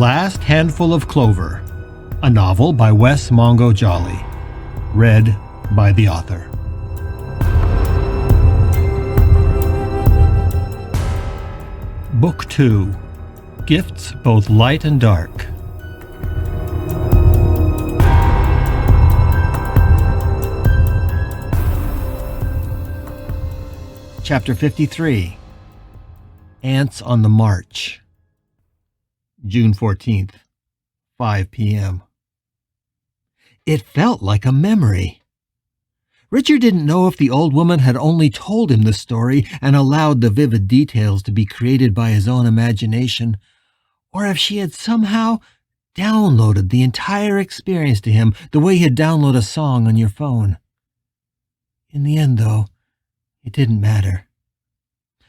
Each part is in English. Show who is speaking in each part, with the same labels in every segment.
Speaker 1: Last Handful of Clover, a novel by Wess Mongo Jolley, read by the author. Book 2, Gifts Both Light and Dark. Chapter 53, Ants on the March. June 14th, 5 p.m. It felt like a memory. Richard didn't know if the old woman had only told him the story and allowed the vivid details to be created by his own imagination, or if she had somehow downloaded the entire experience to him the way you'd download a song on your phone. In the end, though, it didn't matter.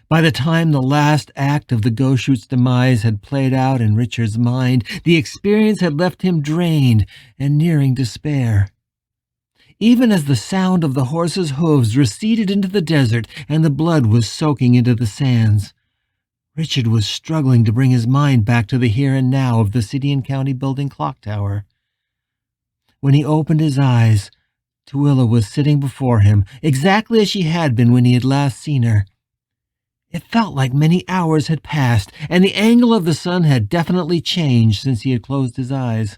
Speaker 1: By the time the last act of the Goshoot's demise had played out in Richard's mind, the experience had left him drained and nearing despair. Even as the sound of the horse's hooves receded into the desert and the blood was soaking into the sands, Richard was struggling to bring his mind back to the here and now of the city and county building clock tower. When he opened his eyes, Tooele was sitting before him, exactly as she had been when he had last seen her. It felt like many hours had passed, and the angle of the sun had definitely changed since he had closed his eyes.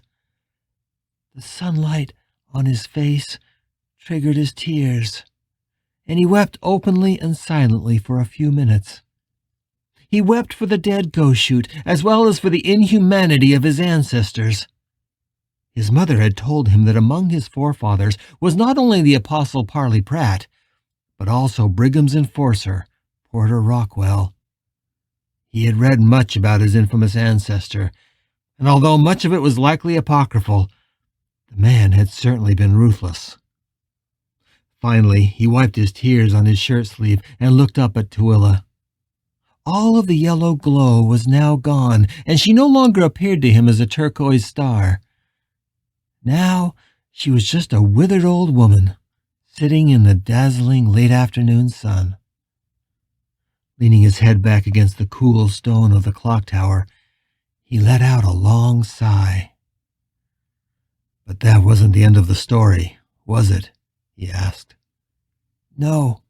Speaker 1: The sunlight on his face triggered his tears, and he wept openly and silently for a few minutes. He wept for the dead Goshoot, as well as for the inhumanity of his ancestors. His mother had told him that among his forefathers was not only the Apostle Parley Pratt, but also Brigham's enforcer, Porter Rockwell. He had read much about his infamous ancestor, and although much of it was likely apocryphal, the man had certainly been ruthless. Finally, he wiped his tears on his shirt sleeve and looked up at Tooele. All of the yellow glow was now gone, and she no longer appeared to him as a turquoise star. Now she was just a withered old woman, sitting in the dazzling late afternoon sun. Leaning his head back against the cool stone of the clock tower, he let out a long sigh. "But that wasn't the end of the story, was it?" he asked. "No,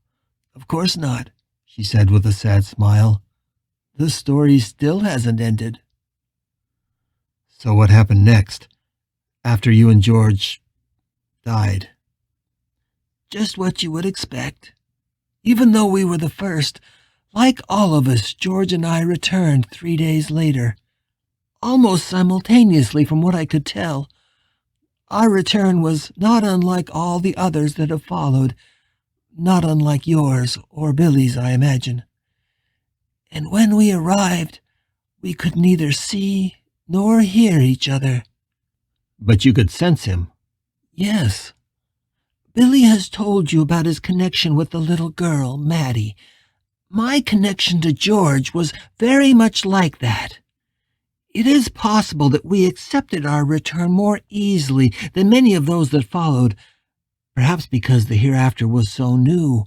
Speaker 1: of course not," she said with a sad smile. "The story still hasn't ended." "So what happened next, after you and George died?" "Just what you would expect. Even though we were the first, like all of us, George and I returned 3 days later. Almost simultaneously from what I could tell. Our return was not unlike all the others that have followed, not unlike yours or Billy's, I imagine. And when we arrived, we could neither see nor hear each other." "But you could sense him." "Yes. Billy has told you about his connection with the little girl, Maddie. My connection to George was very much like that. It is possible that we accepted our return more easily than many of those that followed, perhaps because the hereafter was so new,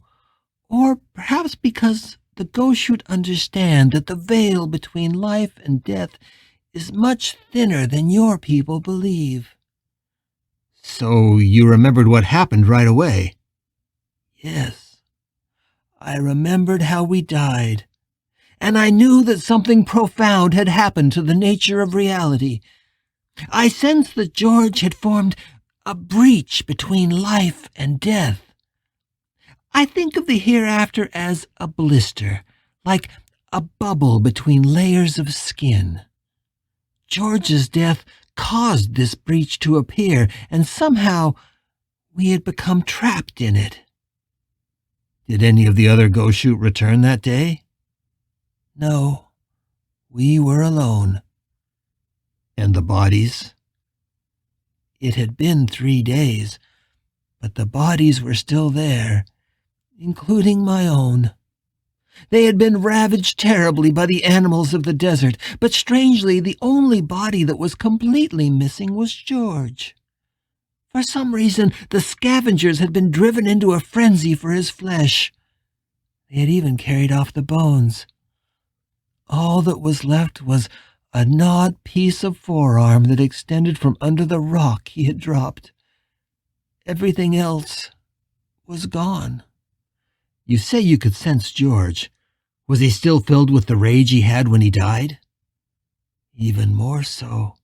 Speaker 1: or perhaps because the Goshoot understand that the veil between life and death is much thinner than your people believe." "So you remembered what happened right away?" "Yes. I remembered how we died, and I knew that something profound had happened to the nature of reality. I sensed that George had formed a breach between life and death. I think of the hereafter as a blister, like a bubble between layers of skin. George's death caused this breach to appear, and somehow we had become trapped in it." "Did any of the other Goshoot return that day?" "No, we were alone." "And the bodies?" "It had been 3 days, but the bodies were still there, including my own. They had been ravaged terribly by the animals of the desert, but strangely the only body that was completely missing was George. For some reason, the scavengers had been driven into a frenzy for his flesh. They had even carried off the bones. All that was left was a gnawed piece of forearm that extended from under the rock he had dropped. Everything else was gone. You say you could sense George. Was he still filled with the rage he had when he died? Even more so.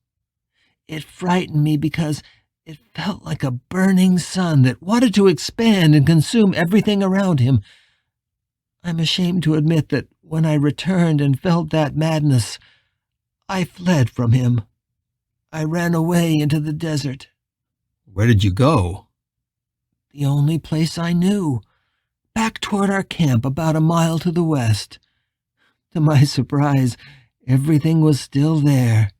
Speaker 1: It frightened me because it felt like a burning sun that wanted to expand and consume everything around him. I'm ashamed to admit that when I returned and felt that madness, I fled from him. I ran away into the desert. Where did you go? The only place I knew, back toward our camp about a mile to the west. To my surprise, everything was still there.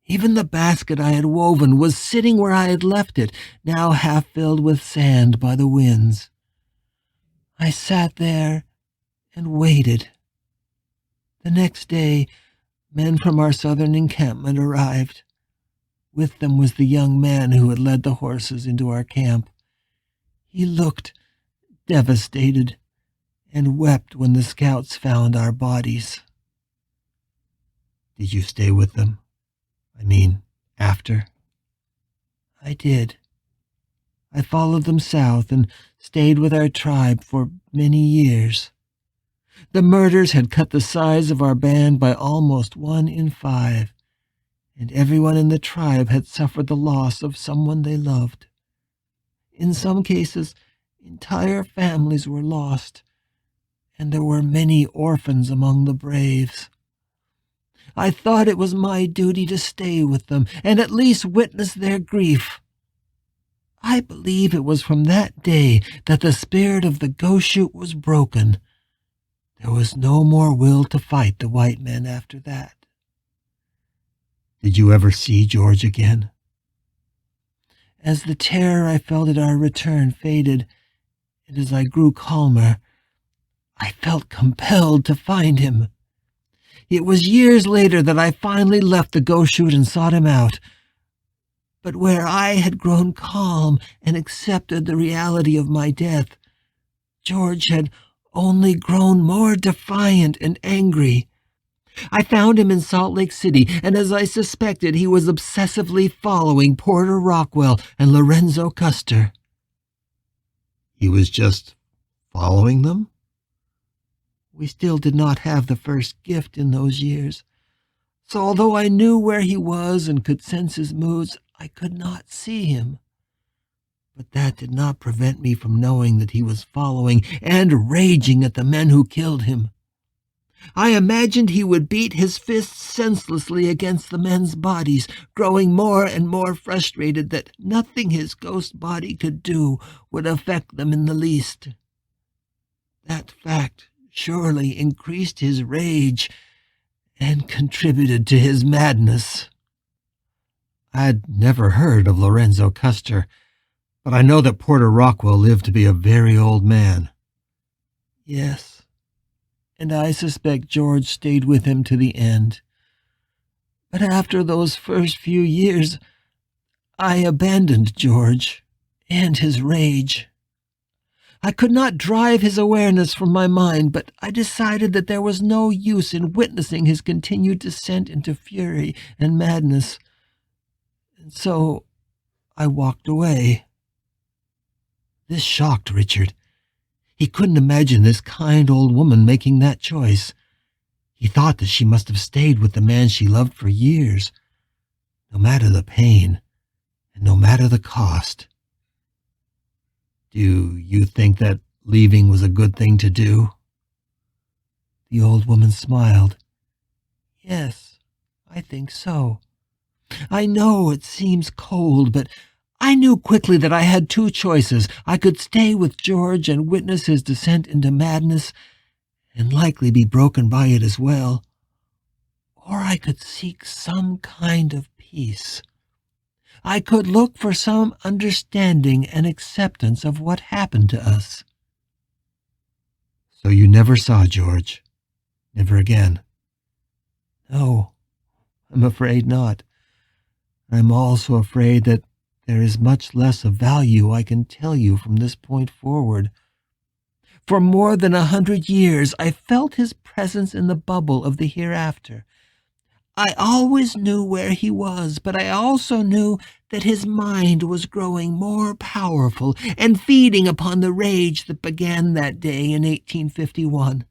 Speaker 1: Even the basket I had woven was sitting where I had left it, now half filled with sand by the winds. I sat there and waited. The next day, men from our southern encampment arrived. With them was the young man who had led the horses into our camp. He looked devastated and wept when the scouts found our bodies. Did you stay with them? I mean, after? I did. I followed them south and stayed with our tribe for many years. The murders had cut the size of our band by almost 1 in 5, and everyone in the tribe had suffered the loss of someone they loved. In some cases, entire families were lost, and there were many orphans among the braves. I thought it was my duty to stay with them and at least witness their grief. I believe it was from that day that the spirit of the Goshoot was broken. There was no more will to fight the white men after that. Did you ever see George again? As the terror I felt at our return faded, and as I grew calmer, I felt compelled to find him. It was years later that I finally left the Goshoot and sought him out. But where I had grown calm and accepted the reality of my death, George had only grown more defiant and angry. I found him in Salt Lake City, and as I suspected, he was obsessively following Porter Rockwell and Lorenzo Custer. He was just following them? We still did not have the first gift in those years, so although I knew where he was and could sense his moods, I could not see him. But that did not prevent me from knowing that he was following and raging at the men who killed him. I imagined he would beat his fists senselessly against the men's bodies, growing more and more frustrated that nothing his ghost body could do would affect them in the least. That fact surely increased his rage and contributed to his madness. I'd never heard of Lorenzo Custer, but I know that Porter Rockwell lived to be a very old man. Yes, and I suspect George stayed with him to the end. But after those first few years, I abandoned George and his rage. I could not drive his awareness from my mind, but I decided that there was no use in witnessing his continued descent into fury and madness. And so I walked away. This shocked Richard. He couldn't imagine this kind old woman making that choice. He thought that she must have stayed with the man she loved for years, no matter the pain and no matter the cost. Do you think that leaving was a good thing to do? The old woman smiled. Yes, I think so. I know it seems cold, but I knew quickly that I had 2 choices. I could stay with George and witness his descent into madness, and likely be broken by it as well, or I could seek some kind of peace. I could look for some understanding and acceptance of what happened to us. So you never saw George? Never again? No, I'm afraid not. I'm also afraid that there is much less of value I can tell you from this point forward. For more than 100 years, I felt his presence in the bubble of the hereafter. I always knew where he was, but I also knew that his mind was growing more powerful and feeding upon the rage that began that day in 1851.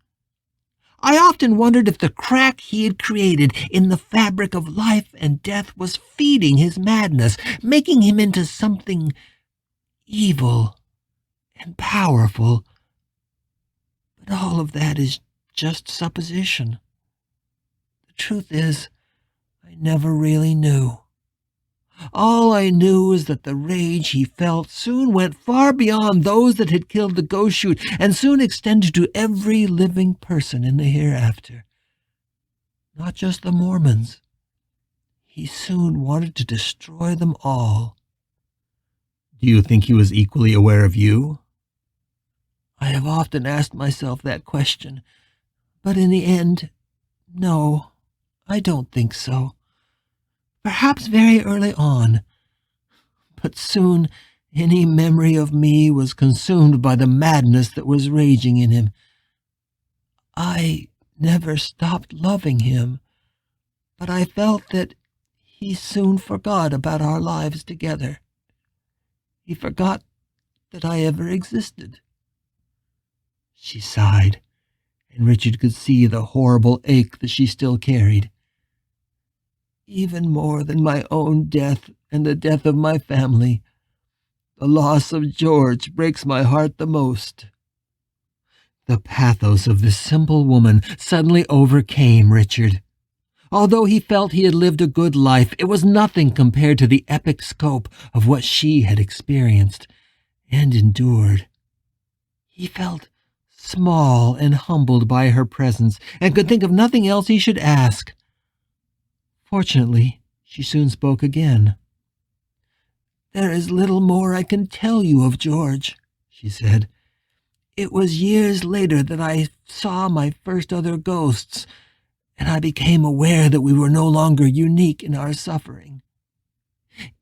Speaker 1: I often wondered if the crack he had created in the fabric of life and death was feeding his madness, making him into something evil and powerful. But all of that is just supposition. The truth is, I never really knew. All I knew is that the rage he felt soon went far beyond those that had killed the ghost shoot and soon extended to every living person in the hereafter. Not just the Mormons. He soon wanted to destroy them all. Do you think he was equally aware of you? I have often asked myself that question, but in the end, no, I don't think so. Perhaps very early on, but soon any memory of me was consumed by the madness that was raging in him. I never stopped loving him, but I felt that he soon forgot about our lives together. He forgot that I ever existed. She sighed, and Richard could see the horrible ache that she still carried. Even more than my own death and the death of my family, the loss of George breaks my heart the most. The pathos of this simple woman suddenly overcame Richard. Although he felt he had lived a good life, it was nothing compared to the epic scope of what she had experienced and endured. He felt small and humbled by her presence, and could think of nothing else he should ask. Fortunately, she soon spoke again. "There is little more I can tell you of George," she said. "It was years later that I saw my first other ghosts, and I became aware that we were no longer unique in our suffering.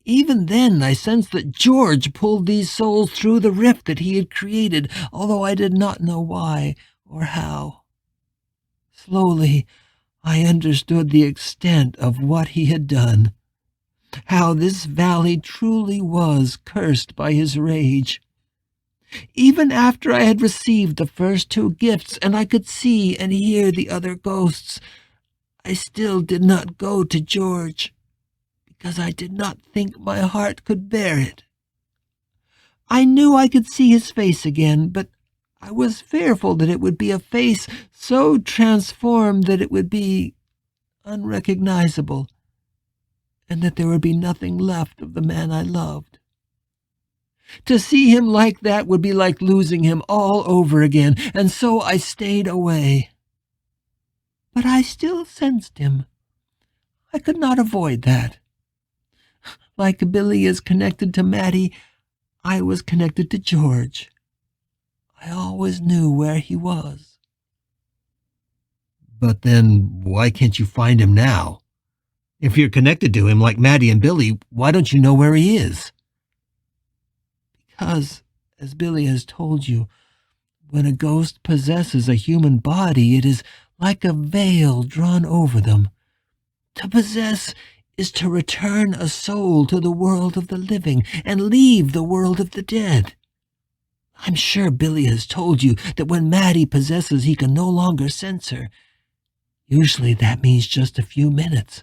Speaker 1: Even then I sensed that George pulled these souls through the rift that he had created, although I did not know why or how. Slowly, I understood the extent of what he had done, how this valley truly was cursed by his rage. Even after I had received the first two gifts and I could see and hear the other ghosts, I still did not go to George, because I did not think my heart could bear it. I knew I could see his face again, but I was fearful that it would be a face so transformed that it would be unrecognizable, and that there would be nothing left of the man I loved. To see him like that would be like losing him all over again, and so I stayed away. But I still sensed him. I could not avoid that. Like Billy is connected to Mattie, I was connected to George. I always knew where he was. But then, why can't you find him now? If you're connected to him like Mattie and Billy, why don't you know where he is? Because, as Billy has told you, when a ghost possesses a human body, it is like a veil drawn over them. To possess is to return a soul to the world of the living and leave the world of the dead. I'm sure Billy has told you that when Mattie possesses, he can no longer sense her. Usually that means just a few minutes.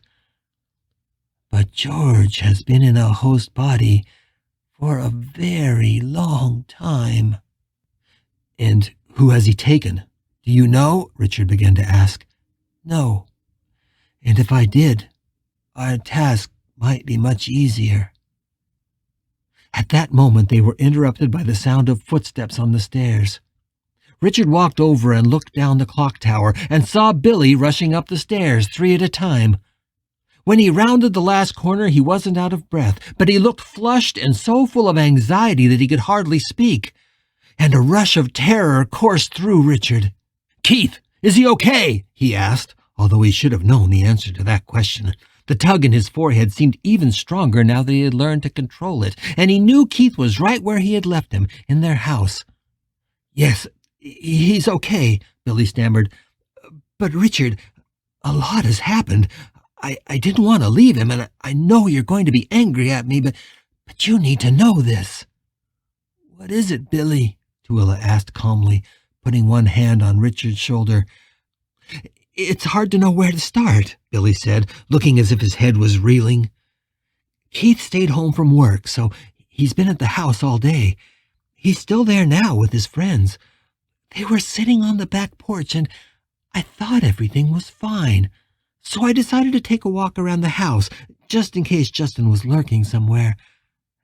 Speaker 1: But George has been in a host body for a very long time. And who has he taken? Do you know? Richard began to ask. No. And if I did, our task might be much easier. At that moment they were interrupted by the sound of footsteps on the stairs. Richard walked over and looked down the clock tower and saw Billy rushing up the stairs 3 at a time. When he rounded the last corner, he wasn't out of breath, but he looked flushed and so full of anxiety that he could hardly speak. And a rush of terror coursed through Richard. "Keith, is he okay?" he asked, although he should have known the answer to that question. The tug in his forehead seemed even stronger now that he had learned to control it, and he knew Keith was right where he had left him, in their house. "Yes, he's okay," Billy stammered. "But Richard, a lot has happened. I didn't want to leave him, and I know you're going to be angry at me, but you need to know this." "What is it, Billy?" Tooele asked calmly, putting one hand on Richard's shoulder. "It's hard to know where to start," Billy said, looking as if his head was reeling. "Keith stayed home from work, so he's been at the house all day. He's still there now with his friends. They were sitting on the back porch, and I thought everything was fine. So I decided to take a walk around the house, just in case Justin was lurking somewhere.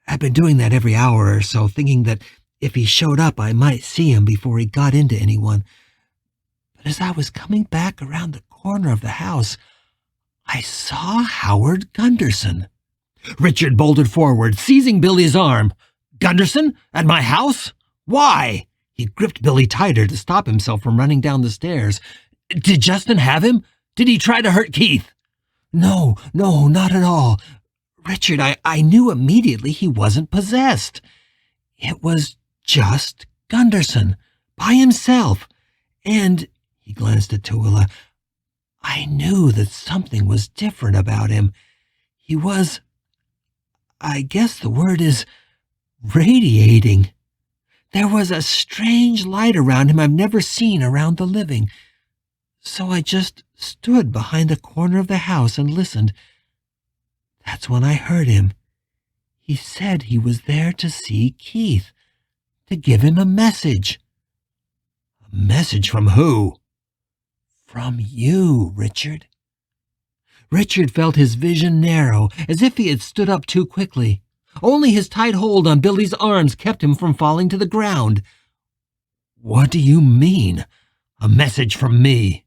Speaker 1: I've been doing that every hour or so, thinking that if he showed up, I might see him before he got into anyone. But as I was coming back around the corner of the house, I saw Howard Gunderson." Richard bolted forward, seizing Billy's arm. "Gunderson? At my house? Why?" He gripped Billy tighter to stop himself from running down the stairs. "Did Justin have him? Did he try to hurt Keith?" No, not at all. Richard, I knew immediately he wasn't possessed. It was just Gunderson, by himself. And," he glanced at Tooele, "I knew that something was different about him. He was, I guess the word is, radiating. There was a strange light around him I've never seen around the living. So I just stood behind the corner of the house and listened. That's when I heard him. He said he was there to see Keith, to give him a message." "A message from who?" "From you, Richard." Richard felt his vision narrow, as if he had stood up too quickly. Only his tight hold on Billy's arms kept him from falling to the ground. "What do you mean, a message from me?"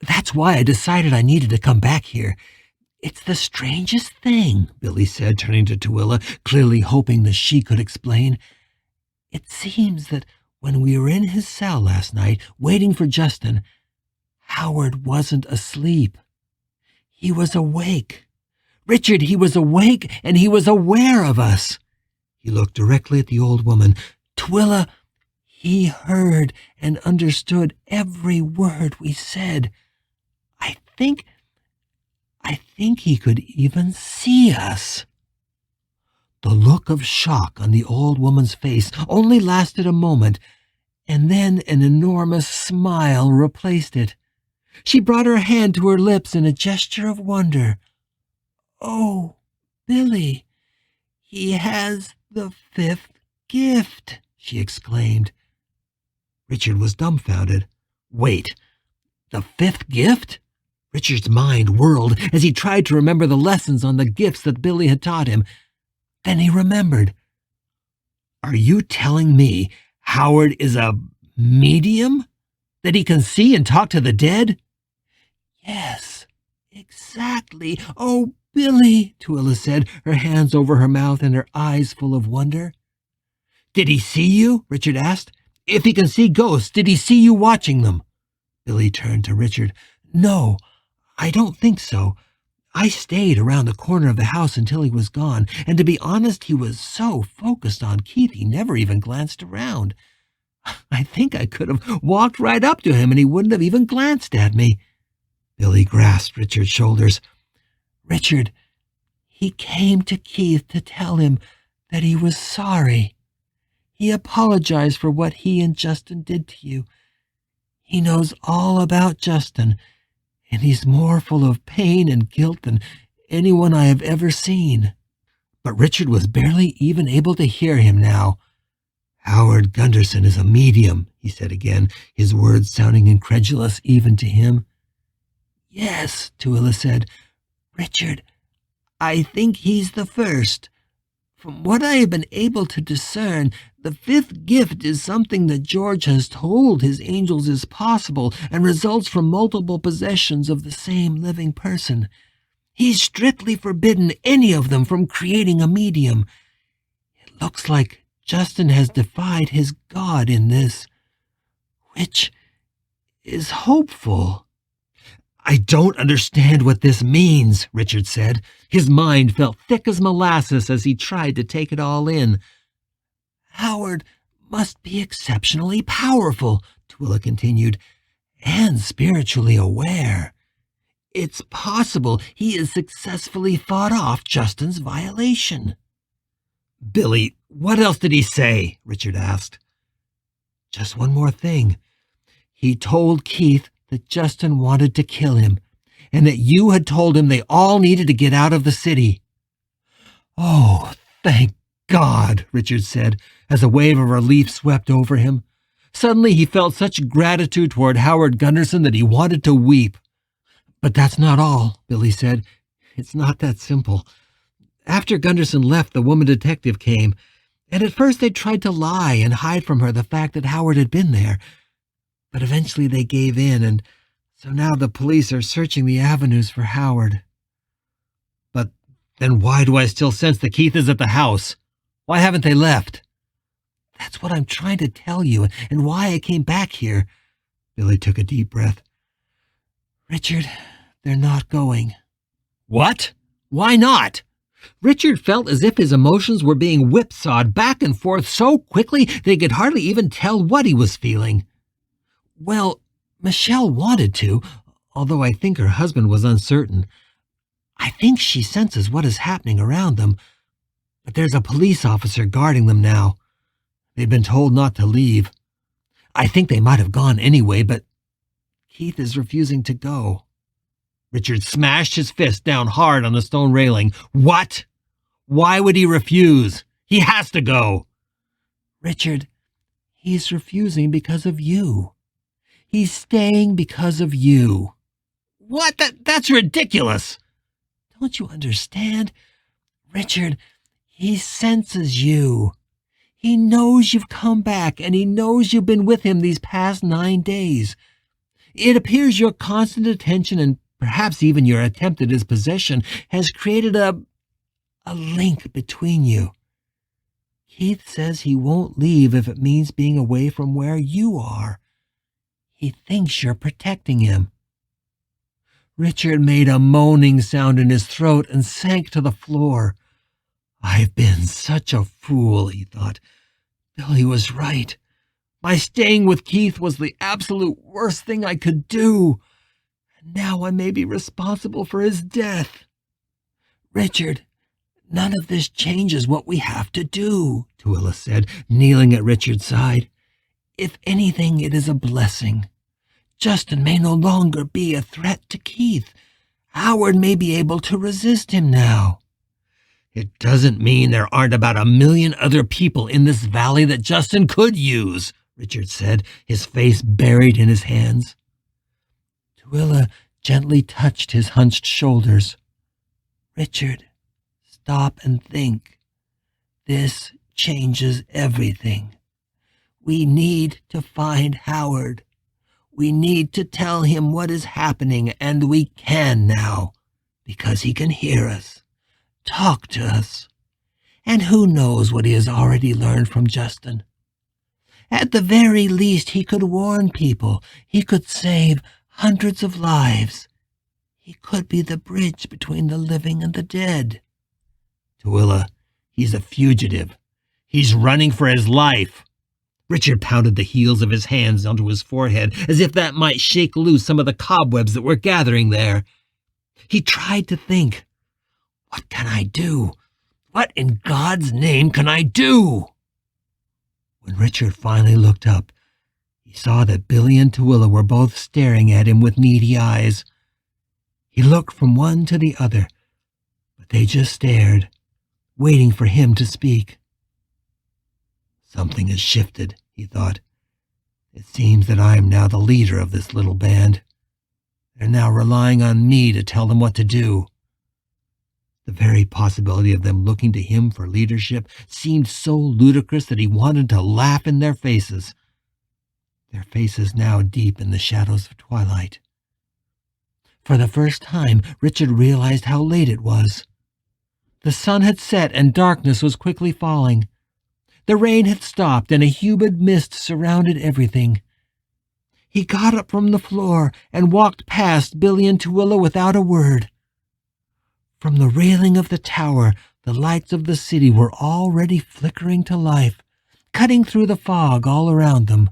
Speaker 1: "That's why I decided I needed to come back here. It's the strangest thing," Billy said, turning to Tooele, clearly hoping that she could explain. "It seems that when we were in his cell last night, waiting for Justin, Howard wasn't asleep. He was awake. Richard, he was awake, and he was aware of us." He looked directly at the old woman. "Tooele, he heard and understood every word we said. I think he could even see us." The look of shock on the old woman's face only lasted a moment, and then an enormous smile replaced it. She brought her hand to her lips in a gesture of wonder. "Oh, Billy, he has the fifth gift," she exclaimed. Richard was dumbfounded. "Wait, the fifth gift?" Richard's mind whirled as he tried to remember the lessons on the gifts that Billy had taught him. Then he remembered. "Are you telling me Howard is a medium? That he can see and talk to the dead?" "Yes, exactly. Oh, Billy," Tooele said, her hands over her mouth and her eyes full of wonder. "Did he see you?" Richard asked. "If he can see ghosts, did he see you watching them?" Billy turned to Richard. "No, I don't think so. I stayed around the corner of the house until he was gone, and to be honest, he was so focused on Keith he never even glanced around. I think I could have walked right up to him and he wouldn't have even glanced at me." Billy grasped Richard's shoulders. "Richard, he came to Keith to tell him that he was sorry. He apologized for what he and Justin did to you. He knows all about Justin, and he's more full of pain and guilt than anyone I have ever seen." But Richard was barely even able to hear him now. "Howard Gunderson is a medium," he said again, his words sounding incredulous even to him. "Yes," Tooele said. "Richard, I think he's the first. From what I have been able to discern, the fifth gift is something that George has told his angels is possible and results from multiple possessions of the same living person. He's strictly forbidden any of them from creating a medium. It looks like Justin has defied his God in this, which is hopeful." "I don't understand what this means," Richard said. His mind felt thick as molasses as he tried to take it all in. "Howard must be exceptionally powerful," Tooele continued, "and spiritually aware. It's possible he has successfully fought off Justin's violation. Billy, what else did he say? Richard asked. Just one more thing. He told Keith that Justin wanted to kill him, and that you had told him they all needed to get out of the city. Oh, thank God, Richard said, as a wave of relief swept over him. Suddenly he felt such gratitude toward Howard Gunderson that he wanted to weep. But that's not all, Billy said. It's not that simple. After Gunderson left, the woman detective came, and at first they tried to lie and hide from her the fact that Howard had been there. But eventually they gave in, and so now the police are searching the avenues for Howard. But then why do I still sense that Keith is at the house? Why haven't they left? That's what I'm trying to tell you, and why I came back here. Billy took a deep breath. Richard, they're not going. What? Why not? Richard felt as if his emotions were being whipsawed back and forth so quickly they could hardly even tell what he was feeling. Well, Michelle wanted to, although I think her husband was uncertain. I think she senses what is happening around them, but there's a police officer guarding them now. They've been told not to leave. I think they might have gone anyway, but Keith is refusing to go. Richard smashed his fist down hard on the stone railing. What? Why would he refuse? He has to go. Richard, he's refusing because of you. He's staying because of you. What? That's ridiculous. Don't you understand? Richard, he senses you. He knows you've come back, and he knows you've been with him these past 9 days. It appears your constant attention and perhaps even your attempt at his possession has created a link between you. Keith says he won't leave if it means being away from where you are. He thinks you're protecting him. Richard made a moaning sound in his throat and sank to the floor. I've been such a fool, he thought. Billy was right. My staying with Keith was the absolute worst thing I could do. And now I may be responsible for his death. Richard, none of this changes what we have to do, Tooele said, kneeling at Richard's side. If anything, it is a blessing. Justin may no longer be a threat to Keith. Howard may be able to resist him now. It doesn't mean there aren't about 1 million other people in this valley that Justin could use, Richard said, his face buried in his hands. Tooele gently touched his hunched shoulders. Richard, stop and think. This changes everything. We need to find Howard. We need to tell him what is happening, and we can now, because he can hear us, talk to us, and who knows what he has already learned from Justin. At the very least, he could warn people. He could save hundreds of lives. He could be the bridge between the living and the dead. Tooele, he's a fugitive. He's running for his life. Richard pounded the heels of his hands onto his forehead, as if that might shake loose some of the cobwebs that were gathering there. He tried to think, what can I do? What in God's name can I do? When Richard finally looked up, he saw that Billy and Tooele were both staring at him with needy eyes. He looked from one to the other, but they just stared, waiting for him to speak. Something has shifted, he thought. It seems that I am now the leader of this little band. They're now relying on me to tell them what to do. The very possibility of them looking to him for leadership seemed so ludicrous that he wanted to laugh in their faces now deep in the shadows of twilight. For the first time, Richard realized how late it was. The sun had set and darkness was quickly falling. The rain had stopped and a humid mist surrounded everything. He got up from the floor and walked past Billy and Tooele without a word. From the railing of the tower, the lights of the city were already flickering to life, cutting through the fog all around them.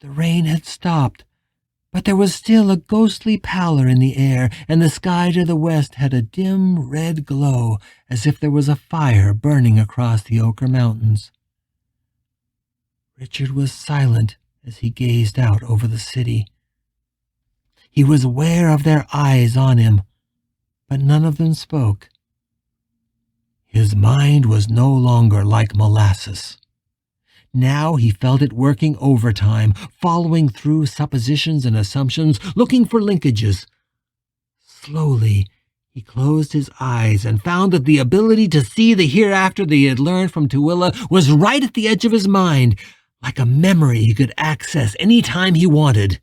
Speaker 1: The rain had stopped, But there was still a ghostly pallor in the air, and the sky to the west had a dim red glow, as if there was a fire burning across the Ochre Mountains. Richard was silent as he gazed out over the city. He was aware of their eyes on him, but none of them spoke. His mind was no longer like molasses. Now he felt it working overtime, following through suppositions and assumptions, looking for linkages. Slowly, he closed his eyes and found that the ability to see the hereafter that he had learned from Tooele was right at the edge of his mind, like a memory he could access any time he wanted.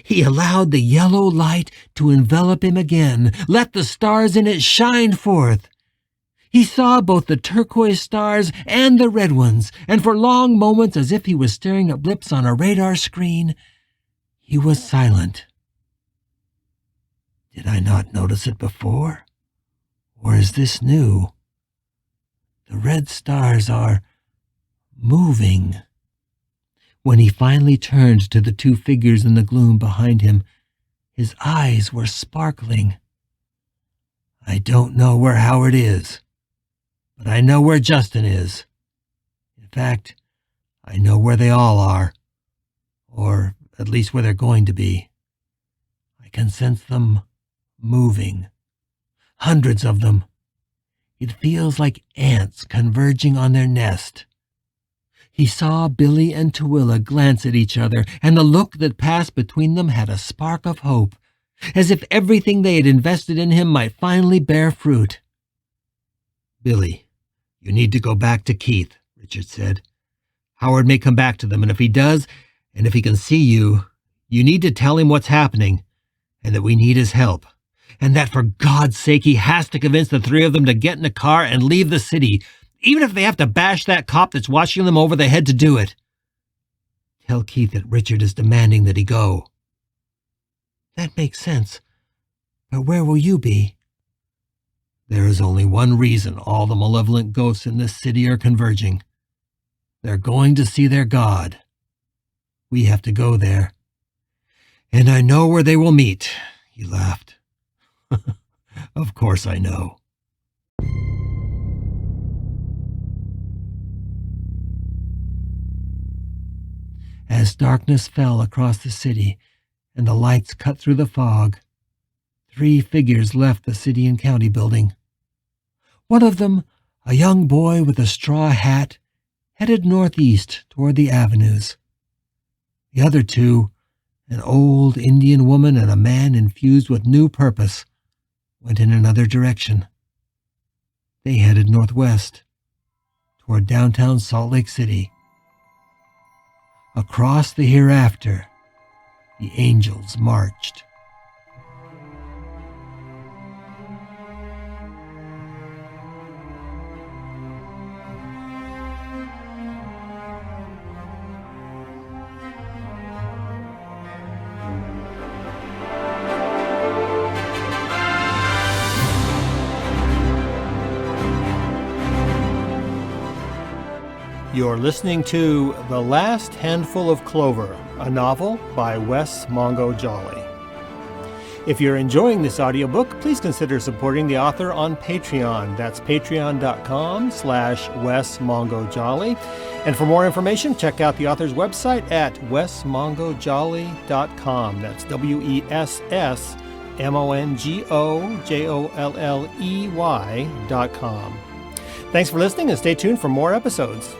Speaker 1: He allowed the yellow light to envelop him again, let the stars in it shine forth. He saw both the turquoise stars and the red ones, and for long moments, as if he was staring at blips on a radar screen, he was silent. Did I not notice it before? Or is this new? The red stars are moving. When he finally turned to the two figures in the gloom behind him, his eyes were sparkling. I don't know where Howard is, but I know where Justin is. In fact, I know where they all are, or at least where they're going to be. I can sense them moving, hundreds of them. It feels like ants converging on their nest. He saw Billy and Tooele glance at each other, and the look that passed between them had a spark of hope, as if everything they had invested in him might finally bear fruit. Billy, you need to go back to Keith, Richard said. Howard may come back to them, and if he does, and if he can see you, you need to tell him what's happening, and that we need his help, and that for God's sake he has to convince the three of them to get in a car and leave the city, even if they have to bash that cop that's watching them over the head to do it. Tell Keith that Richard is demanding that he go. That makes sense. But where will you be? There is only one reason all the malevolent ghosts in this city are converging. They're going to see their God. We have to go there. And I know where they will meet, he laughed. Of course I know. As darkness fell across the city and the lights cut through the fog, 3 figures left the city and county building. One of them, a young boy with a straw hat, headed northeast toward the avenues. The other 2, an old Indian woman and a man infused with new purpose, went in another direction. They headed northwest, toward downtown Salt Lake City. Across the hereafter, the angels marched. You're listening to The Last Handful of Clover, a novel by Wess Mongo Jolley. If you're enjoying this audiobook, please consider supporting the author on Patreon. That's patreon.com/Wess Mongo Jolley. And for more information, check out the author's website at wessmongojolley.com. That's WESSMONGOJOLLEY.com. Thanks for listening and stay tuned for more episodes.